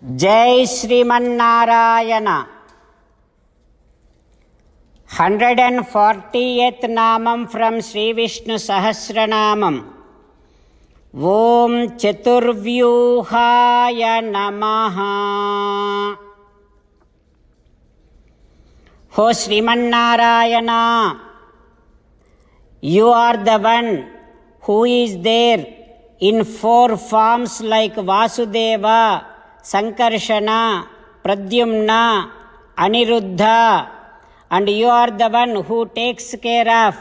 Jai Srimanarayana. 140th Namam from Sri Vishnu Sahasranamam. Om Chaturvyuhaya Namaha. O Srimanarayana, you are the one who is there in 4 forms like Vasudeva, Sankarshana, Pradyumna, Aniruddha, and you are the one who takes care of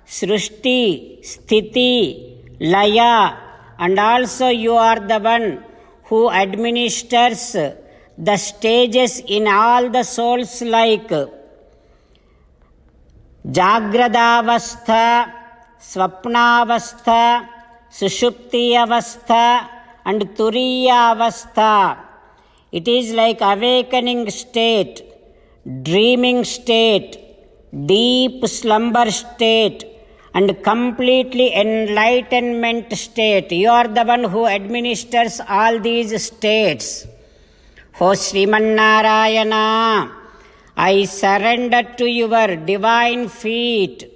Srushti, Sthiti, Laya, and also you are the one who administers the stages in all the souls like Jagradavastha, Swapnavastha, Sushupti Avastha, and Turiya Avastha. It is like awakening state, dreaming state, deep slumber state, and completely enlightenment state. You are the one who administers all these states. O Srimanarayana, I surrender to your divine feet.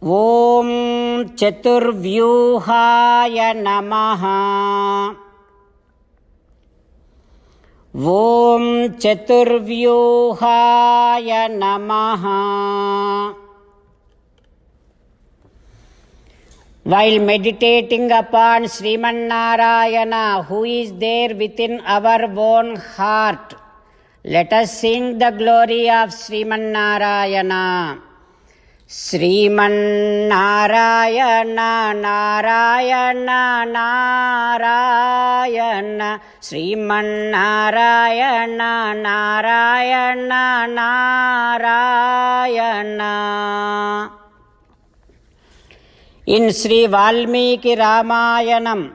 Om Chaturvyuhaya Namaha. Om Chaturvyuhaya Namaha. While meditating upon Srimanarayana, who is there within our own heart, let us sing the glory of Srimanarayana. Srimanarayana, Narayana, Narayana, Srimanarayana, Narayana, Narayana. In Sri Valmiki Ramayanam,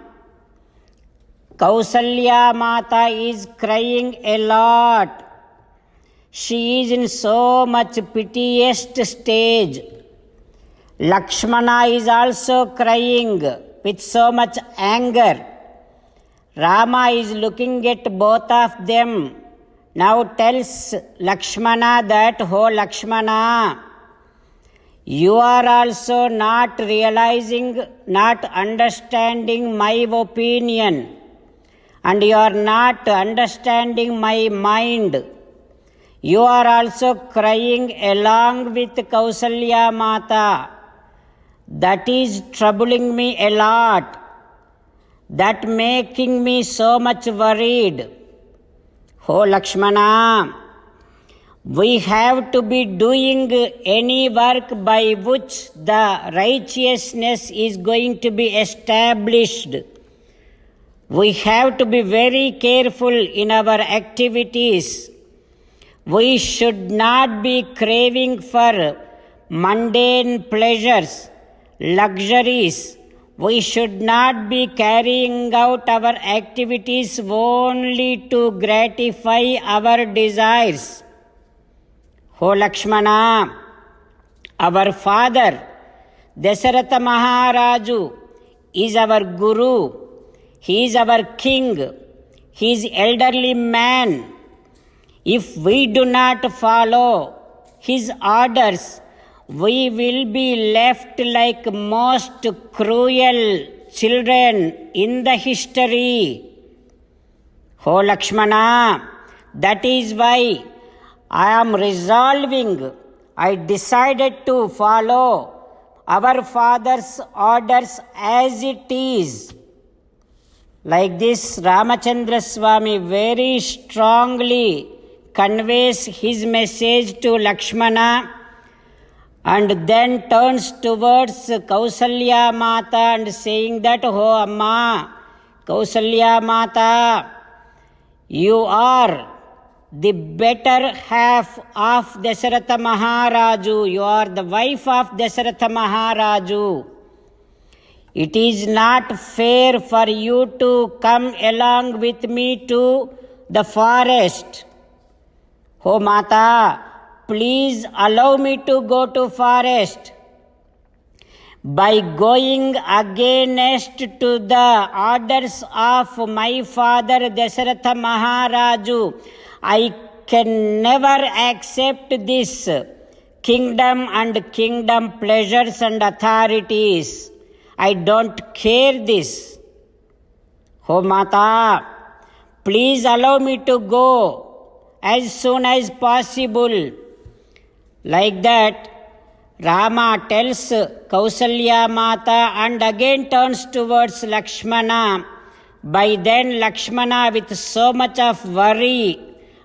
Kausalya Mata is crying a lot. She is in so much piteous stage. Lakshmana is also crying with so much anger. Rama is looking at both of them. Now tells Lakshmana that, "Oh Lakshmana, you are also not realizing, not understanding my opinion, and you are not understanding my mind. You are also crying along with Kausalya Mata. That is troubling me a lot. That making me so much worried. Oh Lakshmana, we have to be doing any work by which the righteousness is going to be established. We have to be very careful in our activities. We should not be craving for mundane pleasures, luxuries. We should not be carrying out our activities only to gratify our desires. O Lakshmana, our father, Dasharatha Maharaju, is our guru. He is our king. He is elderly man. If we do not follow his orders, we will be left like most cruel children in the history. O Lakshmana, that is why I am resolving, I decided to follow our father's orders as it is. Like this, Ramachandra Swami very strongly conveys his message to Lakshmana and then turns towards Kausalya Mata and saying that, "Oh Amma, Kausalya Mata, you are the better half of Dasharatha Maharaju. You are the wife of Dasharatha Maharaju. It is not fair for you to come along with me to the forest. Oh Mata, please allow me to go to forest. by going against to the orders of my father Dasharatha Maharaju, I can never accept this kingdom and kingdom pleasures and authorities. I don't care this. Oh Mata, please allow me to go as soon as possible. Like that, Rama tells Kausalya Mata and again turns towards Lakshmana. By then Lakshmana, with so much of worry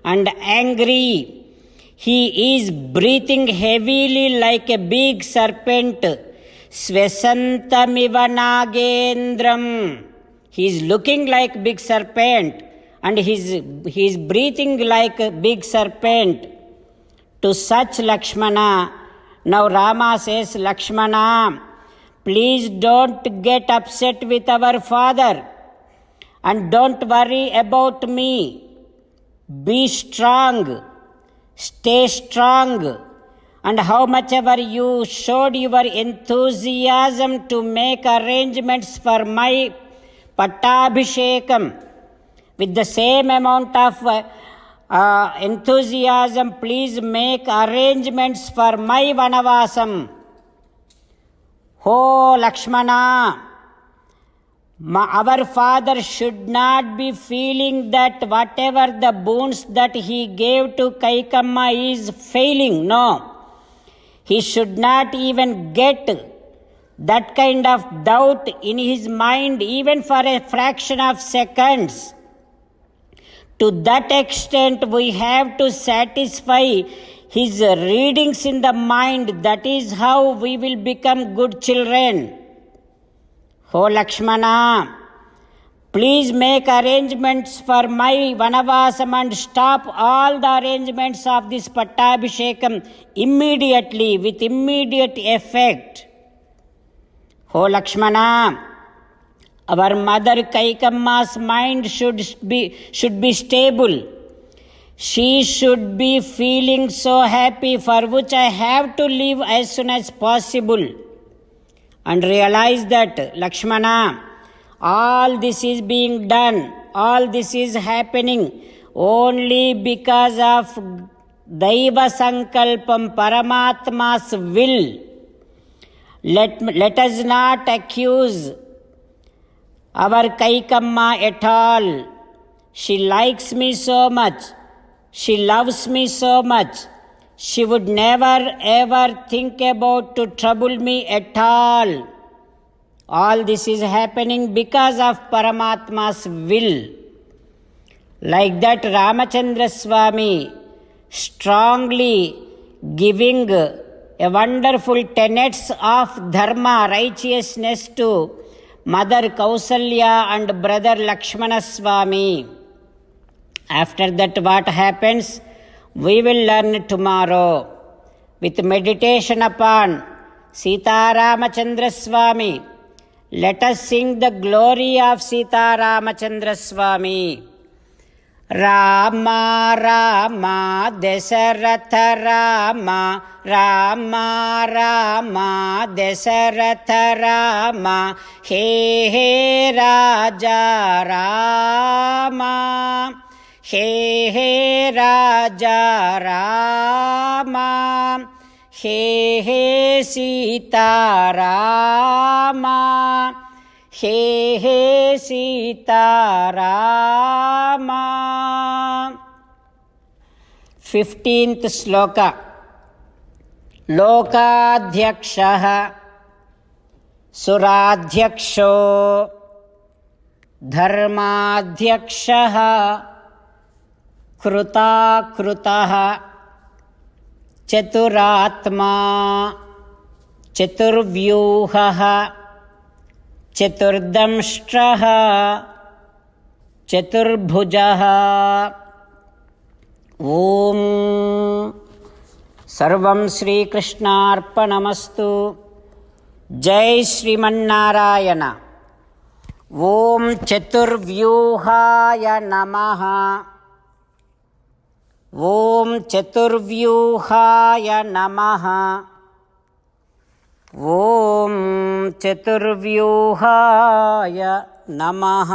and angry, he is breathing heavily like a big serpent. Svesantamiva Nagendram. He is looking like big serpent and he is breathing like a big serpent. To such Lakshmana, now Rama says, Lakshmana, please don't get upset with our father and don't worry about me. Be strong, stay strong, and how much ever you showed your enthusiasm to make arrangements for my Pattabhishekam, with the same amount of enthusiasm, please make arrangements for my Vanavasam. Oh Lakshmana, our father should not be feeling that whatever the boons that he gave to Kaikamma is failing. No, he should not even get that kind of doubt in his mind even for a fraction of seconds. To that extent, we have to satisfy his readings in the mind. That is how we will become good children. Oh Lakshmana, please make arrangements for my Vanavasam and stop all the arrangements of this Pattabhishekam immediately, with immediate effect. Oh Lakshmana, our mother Kaikamma's mind should be stable. She should be feeling so happy, for which I have to leave as soon as possible. And realize that, Lakshmana, all this is being done, all this is happening only because of Daiva Sankalpam, Paramatma's will. Let us not accuse our Kaikamma at all. She likes me so much. She loves me so much. She would never ever think about to trouble me at all. All this is happening because of Paramatma's will. Like that, Ramachandra Swami strongly giving a wonderful tenets of dharma, righteousness to Mother Kausalya and brother Lakshmana Swami. After that, what happens? We will learn tomorrow with meditation upon Sita Ramachandra Swami. Let us sing the glory of Sita Ramachandra Swami. Rama Rama Dasharatha Rama, Rama Rama Dasharatha Rama, He He Raja Rama, He He Raja Rama, He He Sita Rama, He He Sita Rama. 15th sloka. Lokadhyakshah Suradhyaksho Dharmadhyakshah Krutah Chaturatma Chaturvyuhah Chaturdamshtrah Chaturbhujah. Om Sarvam Shri Krishnarpanamastu. Jai Srimannarayana. Om Chaturvyuhaya Namaha. Om Chaturvyuhaya Namaha. ఓం చతుర్వ్యూహాయ నమః.